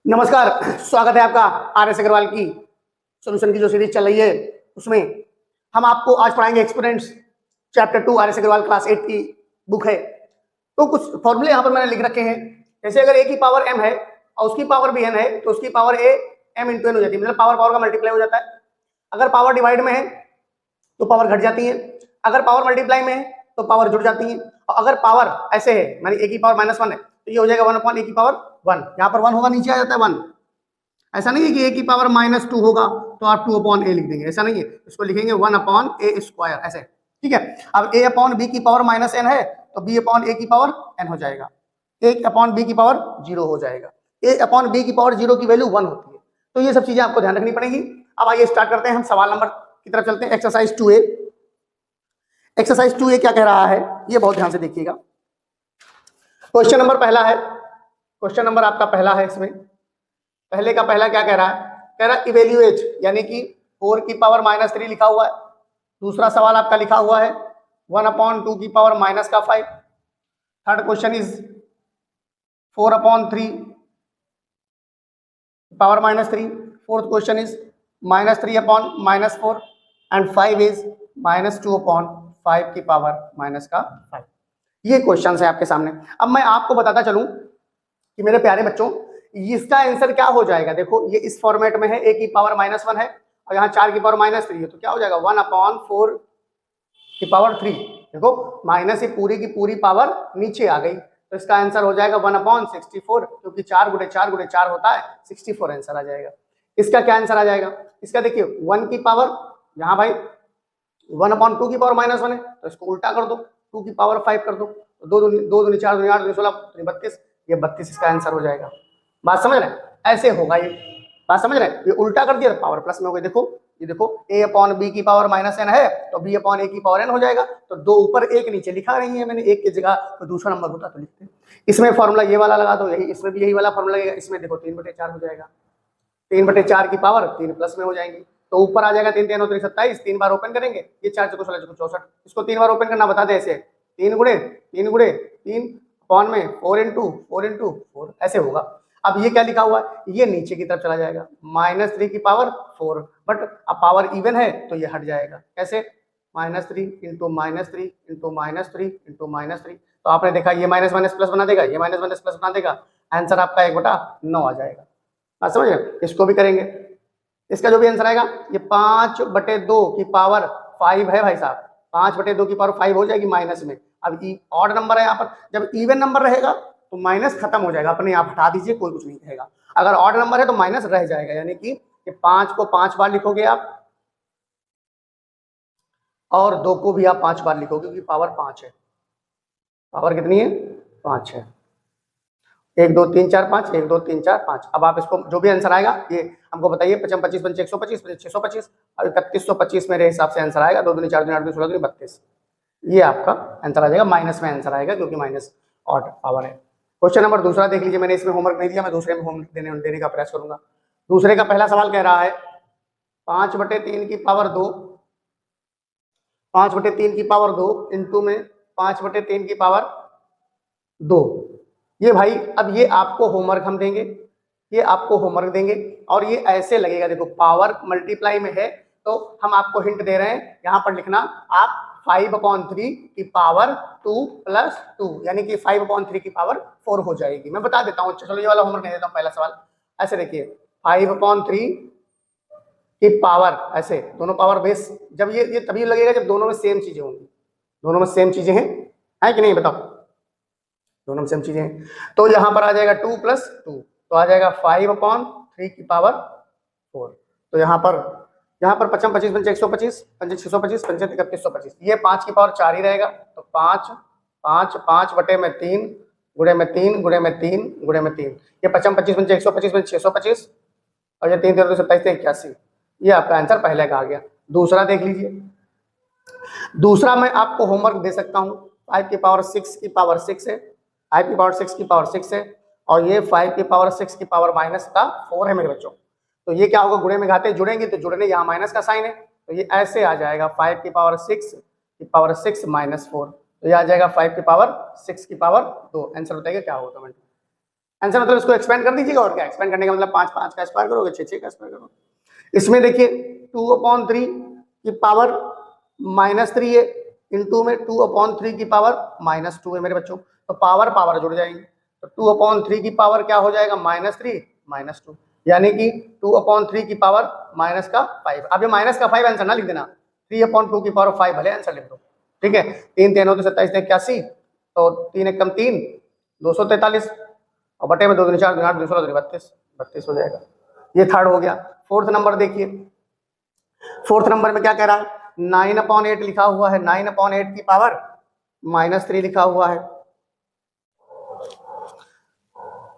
नमस्कार, स्वागत है आपका आर एस अग्रवाल की सॉल्यूशन की जो सीरीज चल रही है उसमें हम आपको आज पढ़ाएंगे exponents chapter 2 R S Agarwal class 8 की बुक है। तो कुछ फॉर्मूले यहाँ पर मैंने लिख रखे हैं। जैसे अगर a की पावर m है और उसकी पावर भी n है तो उसकी power a m into n हो जाती है, मतलब पावर पावर का मल्टीप्लाई हो जाता है। अगर पावर डिवाइड में है तो पावर घट जाती है, अगर पावर मल्टीप्लाई में है तो पावर जुड़ जाती है। और अगर पावर ऐसे है मानी a की पावर -1 है तो ये हो जाएगा 1 अपॉन a की पावर 1। यहाँ पर 1 होगा, नीचे आ जाता है 1। ऐसा नहीं है कि a की पावर -2 होगा तो आप 2 अपॉन a लिख देंगे, ऐसा नहीं है। इसको लिखेंगे 1 अपॉन a स्क्वायर ऐसे, ठीक है। अब a अपॉन b की पावर -n है तो b अपॉन a की पावर n हो जाएगा, a अपॉन b की पावर 0 हो जाएगा। a अपॉन b की पावर 0 की वैल्यू 1 होती है। तो ये सब चीजें आपको ध्यान रखनी पड़ेगी। अब आइए स्टार्ट करते हैं, हम सवाल नंबर की तरफ चलते हैं। Exercise 2a। एक्सरसाइज 2a क्या कह रहा है ये बहुत ध्यान से देखिएगा। क्वेश्चन नंबर पहला है, क्वेश्चन नंबर आपका पहला है। इसमें पहले का पहला क्या कह रहा है, कह रहा है इवेल्युएट, यानी कि 4 की पावर -3 लिखा हुआ है। दूसरा सवाल आपका लिखा हुआ है 1 अपॉन 2 की power -5। Third question is 4 upon 3 power -3। Fourth question is -3 upon -4 and 5 is -2 upon 5 की पावर -5। ये क्वेश्चन है आपके सामने। अब मैं आपको बताता चलूं कि मेरे प्यारे बच्चों इसका आंसर क्या हो जाएगा। देखो ये इस फॉर्मेट में है, a की पावर -1 है और यहाँ 4 की पावर -3 है, तो क्या हो जाएगा 1 अपॉन 4 की पावर 3। देखो माइनस ही पूरी की पूरी पावर नीचे आ गई, तो इसका आंसर हो जाएगा 1 अपॉन 64, क्योंकि 4 गुणे 4 गुणे 4 होता है 64 आंसर आ जाएगा। इसका क्या आंसर आ जाएगा, इसका देखिए 1 की पावर, यहाँ भाई 1 अपॉन 2 की पावर -1 है तो इसको उल्टा कर दो, 2 की पावर 5 कर दो, 2 दूनी 4 दूनी 8 दूनी 16 32, ये 32 इसका आंसर हो जाएगा। बात समझ रहे हैं, ऐसे होगा ये। बात समझ रहे हैं, ये उल्टा कर दिया तो पावर प्लस में हो गई। देखो ये देखो a अपॉन b की पावर -n है तो b अपॉन a की पावर n हो जाएगा। तो 2 ऊपर 1 नीचे लिखा नहीं है मैंने, 1 की जगह तो दूसरा नंबर होता तो लिखते। इसमें फॉर्मूला ये वाला लगा दो, यही इसमें भी यही वाला फॉर्मूला लगेगा। इसमें देखो 3/4 हो जाएगा, 3/4 की पावर 3 प्लस में हो जाएंगी, तो ऊपर आ जाएगा 3 3 3 27। 3 बार ओपन करेंगे, ये 4 चौको 16 64, इसको 3 बार ओपन करना बता दे ऐसे, 3 गुणे 3 अपॉन में 4 इंटू 4 ऐसे होगा। अब ये क्या लिखा हुआ है, ये नीचे की तरफ चला जाएगा, -3 की पावर 4, बट अब पावर इवन है तो ये हट जाएगा। कैसे, -3 इंटू -3 इंटू -3 इंटू -3, तो आपने देखा ये माइनस माइनस प्लस बना देगा, ये माइनस माइनस प्लस बना देगा, आंसर आपका 1/9 आ जाएगा। बात समझ रहे, इसको भी करेंगे। इसका जो भी आंसर आएगा ये 5/2 की पावर 5 है भाई साहब, 5/2 की पावर 5 हो जाएगी माइनस में। अब ऑड नंबर है यहाँ पर, जब इवन नंबर रहेगा तो माइनस खत्म हो जाएगा, अपने आप हटा दीजिए, कोई कुछ नहीं कहेगा। अगर ऑड नंबर है तो माइनस रह जाएगा, यानी कि 5 को 5 बार लिखोगे आप और 2 को भी आप 5 बार लिखोगे, क्योंकि पावर 5 है। पावर कितनी है, 5 है। 1 2 3 4 5, 1 2 3 4 5। अब आप इसको जो भी आंसर आएगा ये हमको बताइए। 55 25 पंचे 125, 625 और 3125 मेरे हिसाब से आंसर आएगा। 2 दूनी 4 दूनी 8 दूनी 16 दूनी 32, ये आपका आंसर आ जाएगा। माइनस में आंसर आएगा क्योंकि माइनस ऑड पावर है। क्वेश्चन नंबर दूसरा देख लीजिए, मैंने इसमें होमवर्क नहीं दिया, मैं दूसरे में होमवर्क देने का प्रयास करूंगा। दूसरे का पहला सवाल कह रहा है 5/3 की पावर 2, 5/3 की पावर 2 इंटू में 5/3 की पावर 2। ये भाई अब ये आपको होमवर्क हम देंगे, ये आपको होमवर्क देंगे और ये ऐसे लगेगा। देखो पावर मल्टीप्लाई में है तो हम आपको हिंट दे रहे हैं, यहाँ पर लिखना आप 5/3 की पावर 2 + 2, यानी कि 5/3 की पावर 4 हो जाएगी। मैं बता देता हूँ, चलो ये वाला होमवर्क नहीं देता हूँ। पहला सवाल ऐसे देखिए, 5/3 की पावर, ऐसे दोनों पावर बेस, जब ये तभी लगेगा जब दोनों में सेम चीजें होंगी। दोनों में सेम चीजें हैं, है कि नहीं बताओ, दोनों में सेम चीजें हैं। तो यहाँ पर आ जाएगा 2 + 2, तो आ जाएगा 5/3 की पावर 4। तो यहाँ पर 55 25 पंचे 125, पंचे 625, पंचे 3125, ये 5 की पावर 4 ही रहेगा। तो 5 5 5/3 गुणे में 3 गुणे में 3 गुणे में 3, ये 55 25 पंचे 125 पंचे 625 और ये 3 3 27 81, ये आपका आंसर पहले का आ गया। दूसरा देख लीजिए, दूसरा मैं आपको होमवर्क दे सकता हूँ। 5 की पावर 6 की पावर 6 है, 5 की पावर 6 की पावर 6 है और ये 5 की पावर 6 की पावर -4 है मेरे बच्चों। तो ये क्या होगा, गुणे में घाते जुड़ेंगे तो जुड़ने यहाँ माइनस का साइन है, तो ये ऐसे आ जाएगा 5 की पावर 6 की पावर 6 -4, तो ये आ जाएगा 5 की पावर 6 की पावर 2। आंसर बताइएगा क्या होगा कमेंट में। आंसर मतलब इसको एक्सपेंड कर दीजिएगा, और क्या एक्सपेंड करने का मतलब 5 5 का स्क्वायर करोगे, 6 6 का स्क्वायर करोगे। इसमें देखिए 2/3 की पावर -3 है, इनटू में 2/3 की पावर -2 है मेरे बच्चों, तो पावर पावर जुड़ जाएंगे, तो 2/3 की पावर क्या हो जाएगा -3 -2, यानी कि 2/3 की पावर -5। अब ये -5 आंसर ना लिख देना, 3/2 की पावर 5 भले आंसर लिख दो, ठीक है। 3 3 होते 27 81, तो 3 1 कम 3 243, और बटे में 2 दूनी 4 8 2 32 32 हो जाएगा। ये थर्ड हो गया। फोर्थ नंबर देखिए, फोर्थ नंबर में क्या कह रहा है, 9/8 लिखा हुआ है, 9/8 की पावर -3 लिखा हुआ है,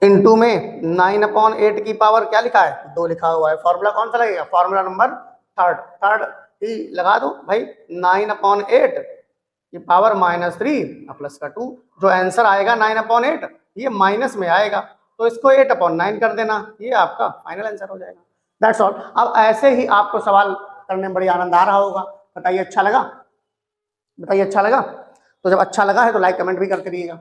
इनटू में 9/8 की पावर क्या लिखा है 2 लिखा हुआ है। फॉर्मूला कौन सा लगेगा, फॉर्मूला नंबर थर्ड, थर्ड ही लगा दो भाई, 9/8 की पावर -3 प्लस का 2, जो आंसर आएगा 9/8 ये माइनस में आएगा, तो इसको 8/9 कर देना, ये आपका फाइनल आंसर हो जाएगा। That's all. अब ऐसे ही आपको सवाल करने में बड़ी आनंद आ रहा होगा, बताइए अच्छा लगा, बताइए अच्छा लगा, तो जब अच्छा लगा है तो लाइक कमेंट भी करते रहिएगा।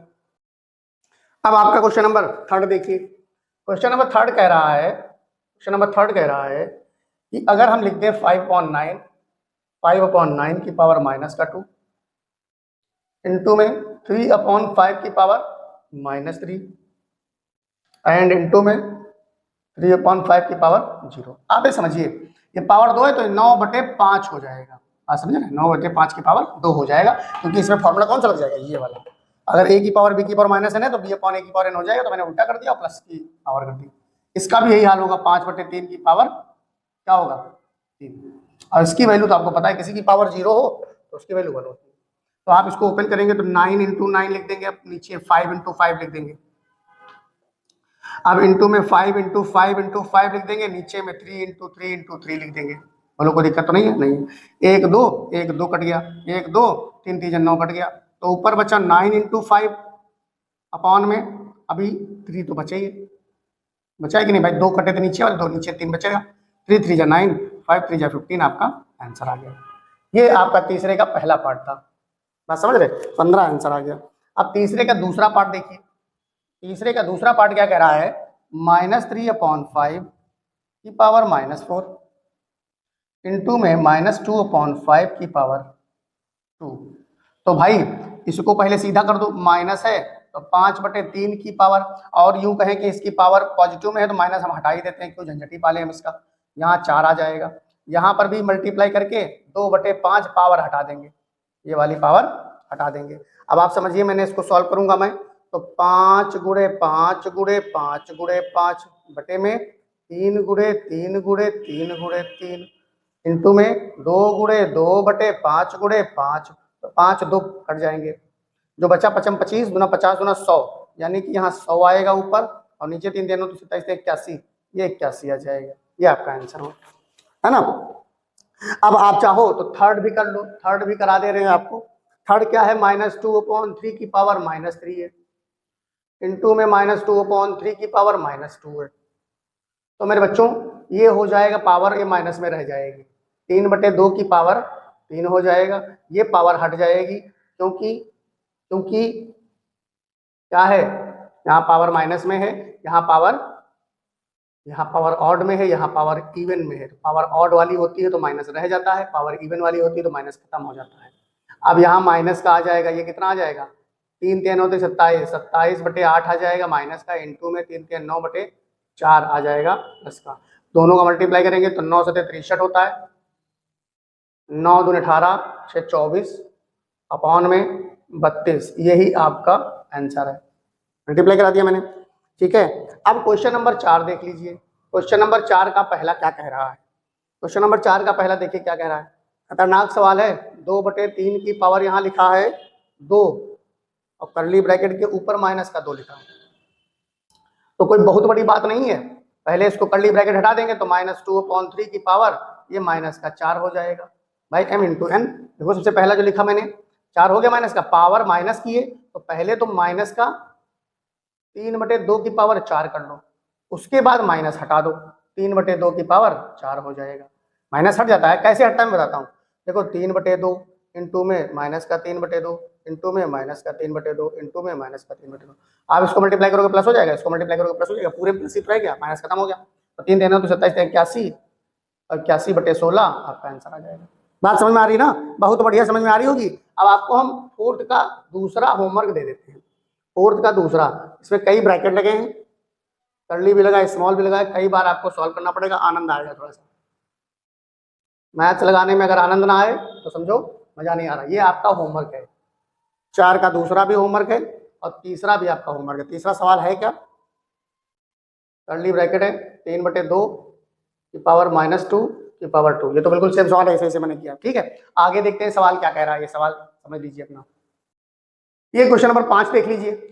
अब आपका क्वेश्चन नंबर थर्ड देखिए, क्वेश्चन नंबर थर्ड कह रहा है, क्वेश्चन नंबर थर्ड कह रहा है कि अगर हम लिख दें 5/9 की पावर -2 इंटू में 3/5 की पावर -3 एंड इंटू में 3/5 की पावर 0। आप ये समझिए, ये पावर 2 है तो 9/5 हो जाएगा, आप समझे ना, 9/5 की पावर 2 हो जाएगा, क्योंकि इसमें फॉर्मूला कौन सा लग जाएगा, ये वाला। अगर a की पावर b की पावर -n है तो b/a की पावर n हो जाएगा, तो मैंने उल्टा कर दिया और प्लस की पावर कर दी। इसका भी यही हाल होगा, 5/3 की पावर क्या होगा 3, और इसकी वैल्यू तो आपको पता है, किसी की पावर 0 हो तो उसकी वैल्यू 1 होती है। तो आप इसको ओपन करेंगे तो 9 × 9 लिख देंगे, अब नीचे 5 × 5 लिख देंगे, अब इंटू में 5 × 5 × 5 लिख देंगे, नीचे में 3 × 3 × 3 लिख देंगे। बोलो कोई दिक्कत तो नहीं है, नहीं। 1 2 1 2 कट गया, 1 2 3 3 9 कट गया, तो ऊपर बचा 9 × 5 अपॉन में अभी 3 तो बचे ही, बचा है कि नहीं भाई, 2 कटे तो नीचे वाले, 2 नीचे 3 बचेगा, 3 3 9 5 3 15, आपका आंसर आ गया। ये आपका तीसरे का पहला पार्ट था, बात समझ रहे, 15 आंसर आ गया। अब तीसरे का दूसरा पार्ट देखिए, तीसरे का दूसरा पार्ट क्या कह रहा है, -3/5 की पावर -4 इंटू में -2/5 की पावर 2। तो भाई इसको पहले सीधा कर दो, माइनस है तो 5/3 की पावर, और यूं कहें कि इसकी पावर पॉजिटिव में है तो माइनस हम हटा ही देते हैं, क्यों झंझटी पाले हम इसका, यहाँ 4 आ जाएगा, यहाँ पर भी मल्टीप्लाई करके 2/5 पावर हटा देंगे, ये वाली पावर हटा देंगे। अब आप समझिए, मैंने इसको सॉल्व करूंगा मैं, तो 5 × 5 × 5 × 5 बटे में 3 × 3 × 3 × 3 इंटू में 2 × 2/5 × 5, तो 5 2 कट जाएंगे, जो बचा 5 25 दूना 50 दूना 100, यानी कि यहाँ 100 आएगा ऊपर, और नीचे 3 देनों तो 27 81, ये 81 आ जाएगा, ये आपका आंसर हो, है ना। अब आप चाहो तो थर्ड भी कर लो, थर्ड भी करा दे रहे हैं आपको। थर्ड क्या है, -2/3 की पावर -3 है, इंटू में -2/3 की पावर -2 है, तो मेरे बच्चों ये हो जाएगा पावर, ये माइनस में रह जाएगी, 3/2 की पावर 3 हो जाएगा, ये पावर हट जाएगी, क्योंकि क्योंकि क्या है, यहाँ पावर माइनस में है, यहाँ पावर ऑड में है, यहाँ पावर इवन में है, तो पावर ऑड वाली होती है तो माइनस रह जाता है, पावर इवन वाली होती है तो माइनस खत्म हो जाता है। अब यहाँ माइनस का आ जाएगा, ये कितना आ जाएगा, 3 3 होते 27, 27/8 आ जाएगा माइनस का, इंटू में 3 3 9/4 आ जाएगा प्लस का, दोनों का मल्टीप्लाई करेंगे तो 9 7 63 होता है, 9 दूनी 18 6 24 अपॉन में 32, यही आपका आंसर है, मल्टीप्लाई करा दिया मैंने, ठीक है। अब क्वेश्चन नंबर 4 देख लीजिए, क्वेश्चन नंबर 4 का पहला क्या कह रहा है, क्वेश्चन नंबर 4 का पहला देखिए क्या कह रहा है, खतरनाक सवाल है। 2/3 की पावर यहाँ लिखा है 2, और करली ब्रैकेट के ऊपर -2 लिखा है, तो कोई बहुत बड़ी बात नहीं है, पहले इसको करली ब्रैकेट हटा देंगे तो -2/3 की पावर ये -4 हो जाएगा भाई, m × n। देखो सबसे पहला जो लिखा मैंने 4 हो गया, माइनस का पावर माइनस की है, तो पहले तो माइनस का 3/2 की पावर 4 कर लो, उसके बाद माइनस हटा दो, 3/2 की पावर 4 हो जाएगा, माइनस हट जाता है, कैसे हटता है मैं बताता हूँ। देखो 3/2 इंटू में -3/2 इंटू में माइनस का 3/2 इंटू में माइनस का 3/2। आप इसको मल्टीप्लाई करोगे प्लस हो जाएगा, इसको मल्टीप्लाई करोगे प्लस हो जाएगा, पूरे प्लस ही तो रह गया, माइनस खत्म हो गया। तो 3 देना तो 27 81 और 81/16 आपका आंसर आ जाएगा। बात समझ में आ रही ना, बहुत बढ़िया समझ में आ रही होगी। अब आपको हम फोर्थ का दूसरा होमवर्क दे देते हैं। फोर्थ का दूसरा, इसमें कई ब्रैकेट लगे हैं, कर्ली भी लगा है, स्मॉल भी लगा है, कई बार आपको सॉल्व करना पड़ेगा, आनंद आएगा थोड़ा सा। मैथ्स लगाने में अगर आनंद ना आए तो समझो मजा नहीं आ रहा। ये आपका होमवर्क है, 4 का दूसरा भी होमवर्क है और तीसरा भी आपका होमवर्क है। तीसरा सवाल है क्या, कर्ली ब्रैकेट है 3/2 की पावर -2 की पावर 2। ये तो बिल्कुल सेम सवाल है, ऐसे ऐसे मैंने किया। ठीक है, आगे देखते हैं सवाल क्या कह रहा है। ये सवाल समझ लीजिए अपना, ये क्वेश्चन नंबर 5 देख लीजिए।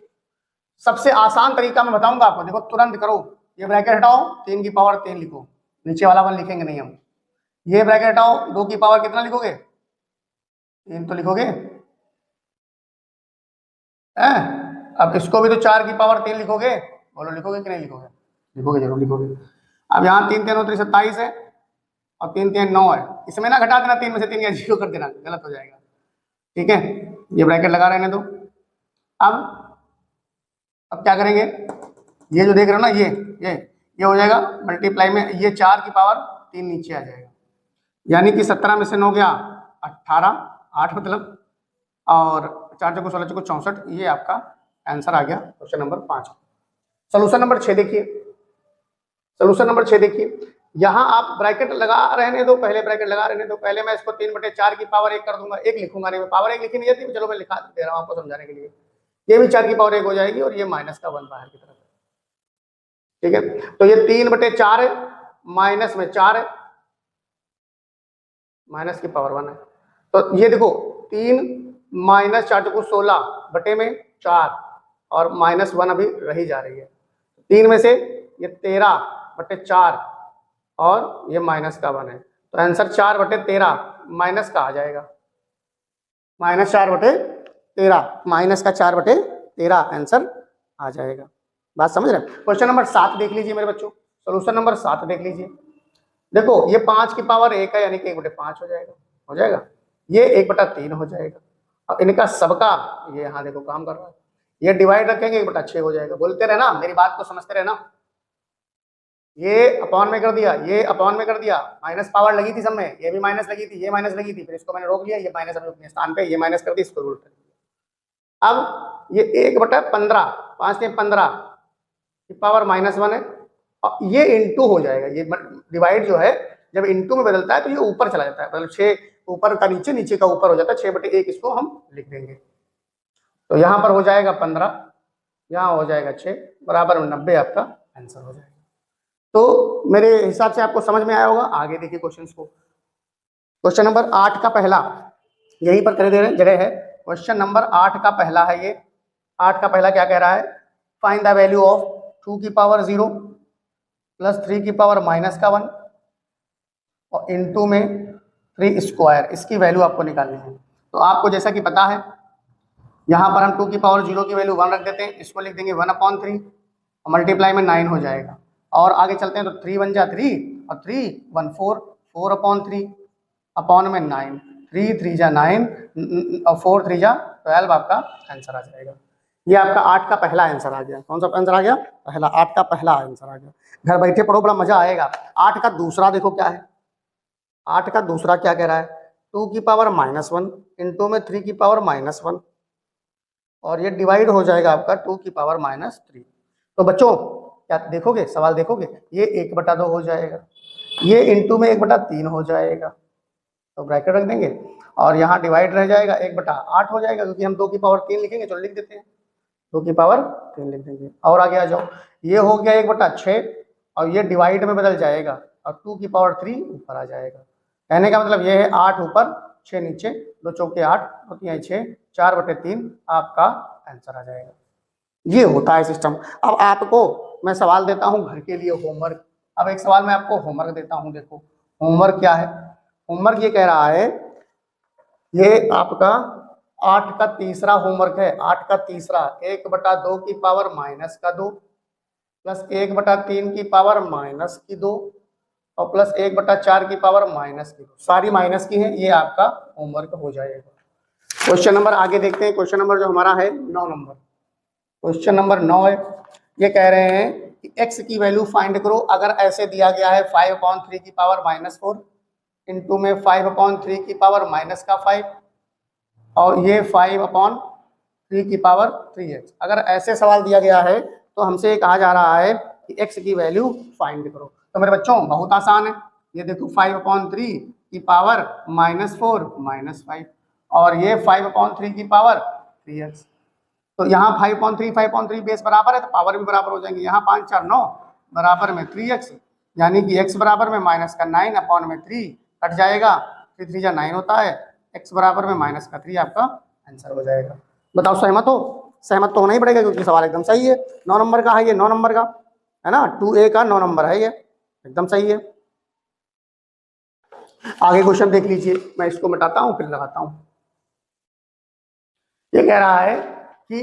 सबसे आसान तरीका मैं बताऊंगा आपको, देखो तुरंत करो। ये ब्रैकेट हटाओ, 3 की पावर 3 लिखो, नीचे वाला 1 लिखेंगे नहीं हम। ये ब्रैकेट हटाओ, 2 की पावर कितना लिखोगे, 3 तो लिखोगे। अब इसको भी तो 4 की पावर 3 लिखोगे, बोलो लिखोगे कि नहीं लिखोगे, लिखोगे, जरूर लिखोगे। अब यहाँ 3 3 29 27 है और 3 3 9 है, इसमें ना घटा देना 3 में से 3 या 0 कर देना, गलत हो जाएगा। ठीक है, ये ब्रैकेट लगा रहने दो। अब क्या करेंगे, ये जो देख रहे हो ना, ये हो जाएगा मल्टीप्लाई में, ये 4 की पावर 3 नीचे आ जाएगा, यानी कि 17 में से 9 गया 18, 8 मतलब, और 4 चौको 16 चौको 64। ये आपका आंसर आ गया क्वेश्चन नंबर 5। सोल्यूशन नंबर 6 देखिए, सोल्यूशन नंबर 6 देखिए। यहाँ आप ब्रैकेट लगा रहने दो, पहले ब्रैकेट लगा रहने दो। पहले मैं इसको 3/4 की पावर 1 कर दूंगा, 1 लिखूंगा नहीं, मैं पावर 1 लिखी नहीं जाती, चलो मैं लिखा दे रहा हूँ आपको समझाने के लिए। ये भी 4 की पावर 1 हो जाएगी और ये माइनस का 1 बाहर की तरफ है। ठीक है, तो ये 3/4 है, माइनस में 4 है, माइनस की पावर 1 है। तो ये देखो 3 माइनस 4 चौको 16 बटे में 4 और -1 अभी रही जा रही है। 3 में से ये 13/4 और ये माइनस का 1 है, तो आंसर 4/13 माइनस का आ जाएगा, -4/13 माइनस का 4/13 आंसर आ जाएगा। बात समझ रहे हैं। क्वेश्चन नंबर 7 देख लीजिए मेरे बच्चों, सोल्यूशन नंबर 7 देख लीजिए। देखो ये 5 की पावर 1 है, यानी कि 1/5 हो जाएगा, हो जाएगा। ये 1/3 हो जाएगा। अब इनका सबका ये यहाँ देखो काम कर रहा है, ये डिवाइड रखेंगे 1/6 हो जाएगा। बोलते रहना, मेरी बात को समझते रहना। ये अपॉन में कर दिया, ये अपॉन में कर दिया, माइनस पावर लगी थी सब में, ये भी माइनस लगी थी, ये माइनस लगी थी, फिर इसको मैंने रोक लिया, ये माइनस अभी अपने स्थान पे, ये माइनस कर दी, इसको उल्टा कर दिया। अब ये 1/15, 5 ने 15 की पावर -1 है, और ये इंटू हो जाएगा। ये डिवाइड जो है जब इंटू में बदलता है तो ये ऊपर चला जाता है, मतलब 6 ऊपर का नीचे, नीचे का ऊपर हो जाता है, 6/1 इसको हम लिख देंगे। तो यहाँ पर हो जाएगा 15, यहाँ हो जाएगा 6, बराबर 90 आपका आंसर हो जाएगा। तो मेरे हिसाब से आपको समझ में आया होगा। आगे देखिए क्वेश्चन को, क्वेश्चन नंबर 8 का पहला यहीं पर करे दे रहे जगह है। क्वेश्चन नंबर 8 का पहला है ये। 8 का पहला क्या कह रहा है, फाइंड द वैल्यू ऑफ 2 की पावर 0 प्लस 3 की पावर -1 और इंटू में 3 स्क्वायर, इसकी वैल्यू आपको निकालनी है। तो आपको जैसा कि पता है, यहाँ पर हम 2 की पावर 0 की वैल्यू 1 रख देते हैं, इसको लिख देंगे 1/3 और मल्टीप्लाई में 9 हो जाएगा। और आगे चलते हैं तो 3 1 जा 3 और 3 1 4, 4/3 अपॉन में 9, 3 3 जा 9 और 4 3 जा 12 आपका आंसर आ जाएगा। ये आपका 8 का पहला आंसर आ गया। कौन सा आंसर आ गया, पहला, 8 का पहला आंसर आ गया। घर बैठे पढ़ो, बड़ा मजा आएगा। 8 का दूसरा देखो क्या है, 8 का दूसरा क्या कह रहा है, 2 की पावर -1 इंटू में 3 की पावर -1 और ये डिवाइड हो जाएगा आपका 2 की पावर -3। तो बच्चों क्या देखोगे, सवाल देखोगे, ये 1/2 हो जाएगा, ये इंटू में 1/3 हो जाएगा, तो ब्रैकेट रख देंगे और यहाँ डिवाइड रह जाएगा 1/8 हो जाएगा, क्योंकि हम 2 की पावर 3 लिखेंगे, चलो लिख देते हैं 2 की पावर 3 लिख देंगे। और आगे आ जाओ, ये हो गया 1/6 और ये डिवाइड में बदल जाएगा और 2 की पावर 3 ऊपर आ जाएगा। कहने का मतलब ये है 8 ऊपर 6 नीचे, 2 चौके 8 होती है 6, 4/3 आपका आंसर आ जाएगा। ये होता है सिस्टम। अब आपको मैं सवाल देता हूं घर के लिए होमवर्क। अब एक सवाल मैं आपको होमवर्क देता हूं, देखो होमवर्क क्या है। होमवर्क ये कह रहा है, ये आपका 8 का तीसरा होमवर्क है। 8 का तीसरा 1/2 की पावर -2 प्लस 1/3 की पावर -2 और प्लस 1/4 की पावर -2, सारी माइनस की है। ये आपका होमवर्क हो जाएगा। क्वेश्चन नंबर आगे देखते हैं। क्वेश्चन नंबर जो हमारा है 9 नंबर, क्वेश्चन नंबर 9 है। ये कह रहे हैं कि x की वैल्यू फाइंड करो अगर ऐसे दिया गया है 5/3 की पावर -4 इंटू में 5/3 की पावर -5 और ये 5/3 की पावर 3x। अगर ऐसे सवाल दिया गया है तो हमसे कहा जा रहा है कि x की वैल्यू फाइंड करो। तो मेरे बच्चों बहुत आसान है, ये देखो 5/3 की पावर -4 -5 और ये 5/3 की पावर 3x। तो यहाँ 5/3 बेस बराबर है तो पावर भी बराबर हो जाएंगे। यहाँ 5 4 9 बराबर में 3x, यानी कि x बराबर में -9/3 कट जाएगा, 3 3 जा 9 होता है, x बराबर में -3 आपका आंसर हो जाएगा। बताओ सहमत हो? सहमत तो होना ही पड़ेगा क्योंकि सवाल एकदम सही है। 9 नंबर का है ये, 9 नंबर का है ना, 2A का 9 नंबर है, ये एकदम सही है। आगे क्वेश्चन देख लीजिए, मैं इसको मिटाता हूँ फिर लगाता हूँ। ये कह रहा है कि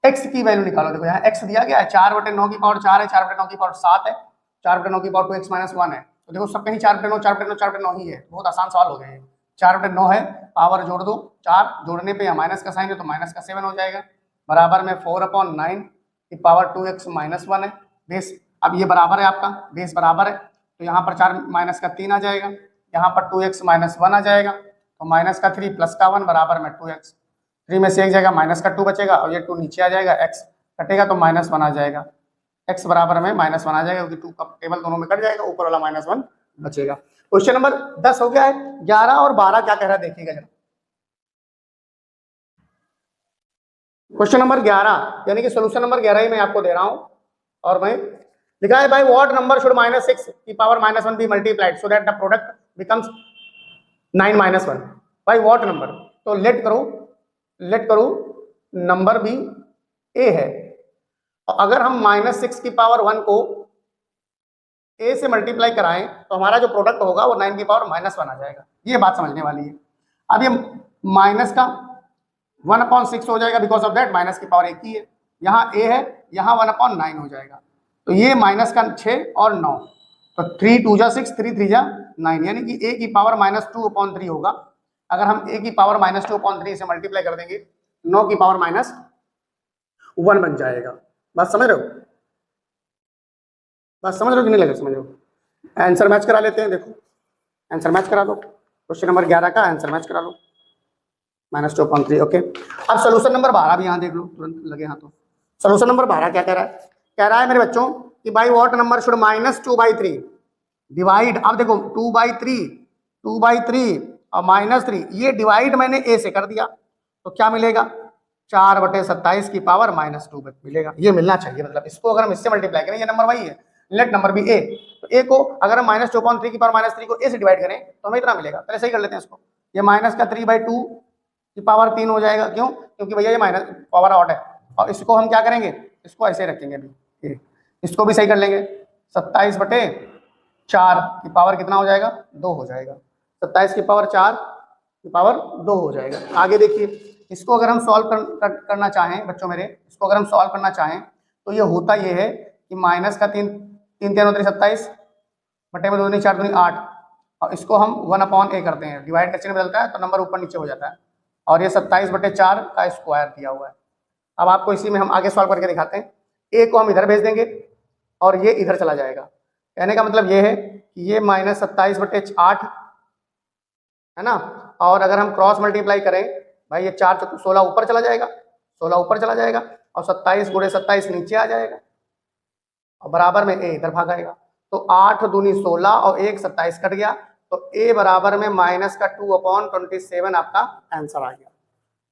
x की वैल्यू निकालो। देखो यहाँ x दिया गया है 4/9 की पावर 4 है, 4/9 की पावर 7 है, 4/9 की पावर 2x - 1 है। तो देखो सब कहीं 4/9 4/9 4/9 ही है, बहुत आसान सवाल हो गया है। 4/9 है, पावर जोड़ दो, 4 जोड़ने पे यहाँ माइनस का साइन है तो -7 हो जाएगा, बराबर में 4/9 की पावर 2x - 1 है। बेस अब ये बराबर है, आपका बेस बराबर है तो यहाँ पर 4 -3 आ जाएगा, यहाँ पर 2x - 1 आ जाएगा, तो -3 + 1 बराबर में 2x। 3 में से एक जाएगा, -2 बचेगा और ये 2 नीचे आ जाएगा, x कटेगा तो -1 आ जाएगा, x बराबर में -1 आ जाएगा क्योंकि 2 का टेबल दोनों में कट जाएगा, ऊपर वाला -1 बचेगा। क्वेश्चन नंबर 10 हो गया है। 11 और 12 क्या कह रहा है देखिएगा जरा। क्वेश्चन नंबर 11 यानी कि सोल्यूशन नंबर 11 ही मैं आपको दे रहा हूं और मैं लिखा है बाय व्हाट नंबर शुड -6 की power -1 be multiplied so that the product becomes 9 - 1 by what number. तो लेट करो नंबर भी a है और अगर हम -6 की पावर 1 को a से मल्टीप्लाई कराएं तो हमारा जो प्रोडक्ट होगा वो 9 की पावर -1 आ जाएगा। ये बात समझने वाली है। अब ये माइनस का 1/6 हो जाएगा, बिकॉज ऑफ दैट माइनस की पावर 1 ही है, यहाँ a है, यहाँ 1/9 हो जाएगा, तो ये माइनस का 6 और 9, तो 3 2 जा 6 3 3 जा 9, यानी कि a की पावर -2/3 होगा। अगर हम a की पावर -2/3 से मल्टीप्लाई कर देंगे 9 की पावर -1 बन जाएगा। बात समझ रहे हो? बात समझ रहे हो कि नहीं लगे? समझ रहे हो? आंसर मैच करा लेते हैं। देखो आंसर मैच करा दो, क्वेश्चन नंबर 11 का आंसर मैच करा लो, -2/3। ओके, अब सोल्यूशन नंबर 12 भी यहाँ देख लो, तुरंत लगे हाथों। सोल्यूशन नंबर 12 क्या कह रहा है? कह रहा है मेरे बच्चों कि by what number should -2/3 divide. अब देखो 2/3 और -3, ये डिवाइड मैंने a से कर दिया तो क्या मिलेगा? 4/27 की पावर -2 मिलेगा। ये मिलना चाहिए, मतलब इसको अगर हम इससे मल्टीप्लाई करें, ये नंबर वही है, लेट नंबर भी a, तो a को अगर हम -2/3 की पावर -3 को a से डिवाइड करें तो हमें इतना मिलेगा। पहले सही कर लेते हैं इसको, ये -3/2 की पावर 3 हो जाएगा। क्यों? क्योंकि भैया ये माइनस पावर आउट है, और इसको हम क्या करेंगे, इसको ऐसे रखेंगे अभी, इसको भी सही कर लेंगे। 27/4 की पावर कितना हो जाएगा? 2 हो जाएगा। 27 की पावर 4 की पावर 2 हो जाएगा। आगे देखिए, इसको अगर हम सॉल्व करना चाहें बच्चों मेरे, इसको अगर हम सॉल्व करना चाहें तो ये होता ये है कि माइनस का 3 3 3 27 बटे में 2 दूनी 4 दूनी 8, और इसको हम 1/a करते हैं, डिवाइड का चिन्ह बदलता है तो नंबर ऊपर नीचे हो जाता है, और ये 27/4 का स्क्वायर दिया हुआ है। अब आपको इसी में हम आगे सॉल्व करके दिखाते हैं। a को हम इधर भेज देंगे और ये इधर चला जाएगा। कहने का मतलब ये है कि ये -27/8 है ना, और अगर हम क्रॉस मल्टीप्लाई करें भाई, ये 4 × 16 ऊपर चला जाएगा, 16 ऊपर चला जाएगा, और 27 × 27 नीचे आ जाएगा, और बराबर में a इधर भागाएगा, तो 8 दूनी 16 और 1 27 कट गया, तो a बराबर में -2/27 आपका आंसर आ गया।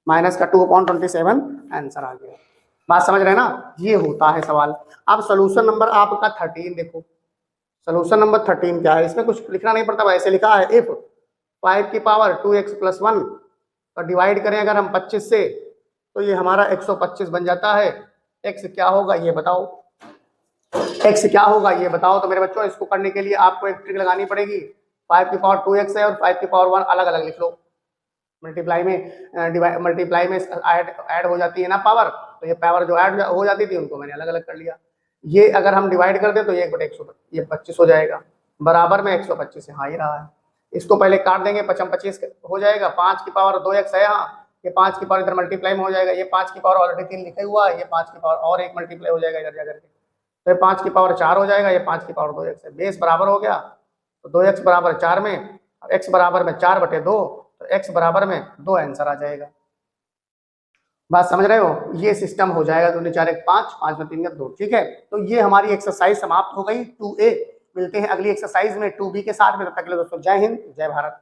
-2/27 आंसर आ गया। बात समझ रहे हैं ना? ये होता है सवाल। अब सोल्यूशन नंबर आपका 13 देखो, सोल्यूशन नंबर 13 क्या है? इसमें कुछ लिखना नहीं पड़ता, ऐसे लिखा है, इफ 5 की पावर 2x + 1 तो डिवाइड करें अगर हम 25 से तो ये हमारा 125 बन जाता है। x क्या होगा ये बताओ, x क्या होगा ये बताओ। तो मेरे बच्चों इसको करने के लिए आपको एक ट्रिक लगानी पड़ेगी। 5 की पावर 2x है और 5 की पावर 1 अलग अलग लिख लो, मल्टीप्लाई में ऐड हो जाती है ना पावर, तो ये पावर जो ऐड हो जाती थी उनको मैंने अलग अलग कर लिया। ये अगर हम डिवाइड कर दें तो ये 1/125 ये 25 हो जाएगा, बराबर में 125 है, हाँ ही रहा है। इसको पहले काट देंगे, 25 हो जाएगा, 5 की पावर 2x है यहाँ, ये 5 की पावर इधर मल्टीप्लाई में हो जाएगा, ये 5 की पावर ऑलरेडी 3 लिखा हुआ है, ये 5 की पावर और एक मल्टीप्लाई हो जाएगा इधर जाकर के, तो ये 5 की पावर 4 हो जाएगा, ये 5 की पावर 2x है। बेस बराबर हो गया तो 2x बराबर 4 में, x बराबर में 4/2, तो x बराबर में 2 आंसर आ जाएगा। बात समझ रहे हो? ये सिस्टम हो जाएगा, 2 4 1 5, 5 में 3 2, ठीक है। तो ये हमारी एक्सरसाइज समाप्त हो गई 2A। मिलते हैं अगली एक्सरसाइज में 2B के साथ में, तब तक के लिए दोस्तों जय हिंद जय भारत।